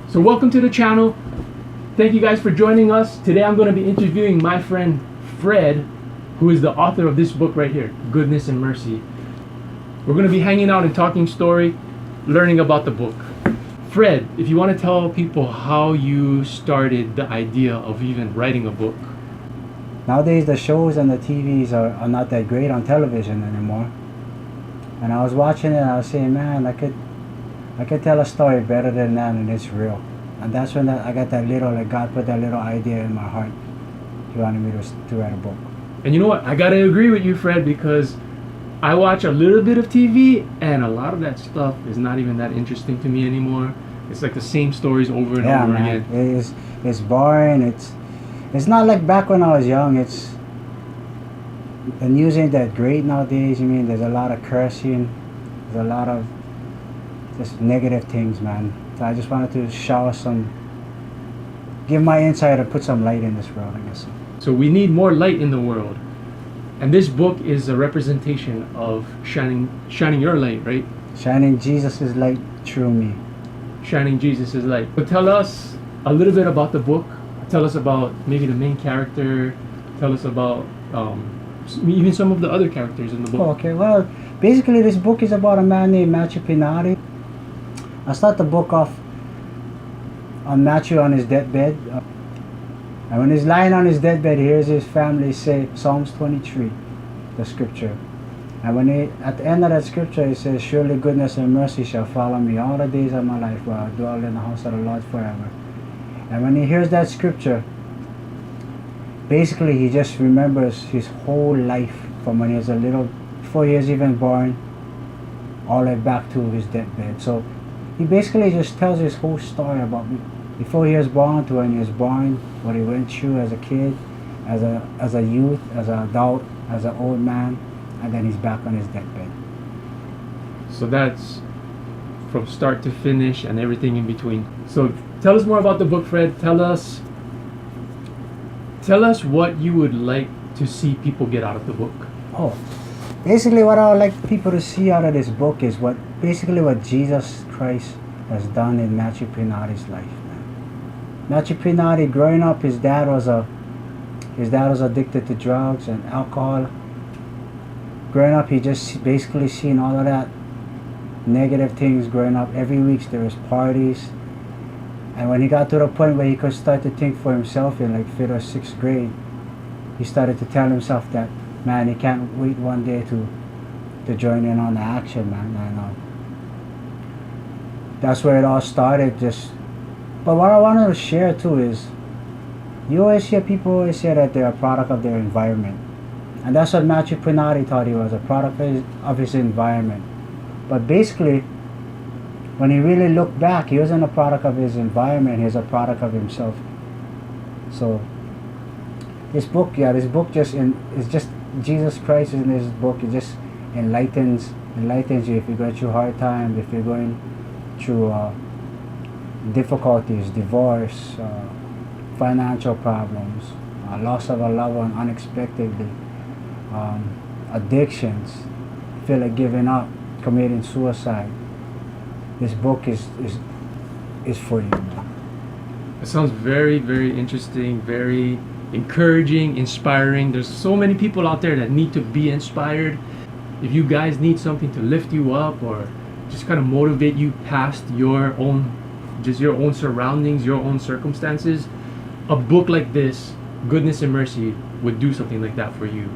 So welcome to the channel. Thank you guys for joining us. Today I'm going to be interviewing my friend Fred, who is the author of this book right here, Goodness and Mercy. We're going to be hanging out and talking story, learning about the book. Fred, if you want to tell people how you started the idea of even writing a book. Nowadays the shows and the TVs are not that great on television anymore. And I was watching it and I was saying, man, I could tell a story better than that, and it's real. And that's when I got that little, like God put that little idea in my heart. He wanted me to write a book. And you know what? I got to agree with you, Fred, because I watch a little bit of TV and a lot of that stuff is not even that interesting to me anymore. It's like the same stories over and over again. It's boring. It's not like back when I was young. The news ain't that great nowadays. There's a lot of cursing. There's a lot of just negative things, man. So I just wanted to give my insight and put some light in this world, I guess. So we need more light in the world. And this book is a representation of shining your light, right? Shining Jesus' light through me. Shining Jesus' light. So tell us a little bit about the book. Tell us about maybe the main character. Tell us about even some of the other characters in the book. Okay, well, basically this book is about a man named Matthew Pinati. I start the book off on Matthew on his deathbed. And when he's lying on his deathbed, he hears his family say Psalms 23, the scripture. And at the end of that scripture, it says, surely goodness and mercy shall follow me all the days of my life, while I dwell in the house of the Lord forever. And when he hears that scripture, basically he just remembers his whole life from when he was before he was even born, all the way back to his deathbed. So he basically just tells his whole story about before he was born to when he was born, what he went through as a kid, as a youth, as an adult, as an old man, and then he's back on his deathbed. So that's from start to finish and everything in between. So tell us more about the book, Fred. Tell us what you would like to see people get out of the book. Oh, basically what I would like people to see out of this book is what Jesus Christ has done in Matthew Pinati's life. Matthew Pinati, growing up, his dad was addicted to drugs and alcohol. Growing up, he just basically seen all of that negative things growing up. Every week there was parties. And when he got to the point where he could start to think for himself in like 5th or 6th grade, he started to tell himself that, man, he can't wait one day to join in on the action, man. And that's where it all started. But what I wanted to share too is, you always hear people always say that they're a product of their environment. And that's what Matthew Pinati thought he was, a product of his environment. But basically, when he really looked back, he wasn't a product of his environment, he was a product of himself. So this book is just Jesus Christ in this book. It just enlightens you if you're going through hard times, if you're going through difficulties, divorce, financial problems, loss of a loved one unexpectedly, addictions, feel like giving up, committing suicide. This book is for you. It sounds very, very interesting, very encouraging, inspiring. There's so many people out there that need to be inspired. If you guys need something to lift you up or just kind of motivate you past your own surroundings, your own circumstances, a book like this, Goodness and Mercy, would do something like that for you.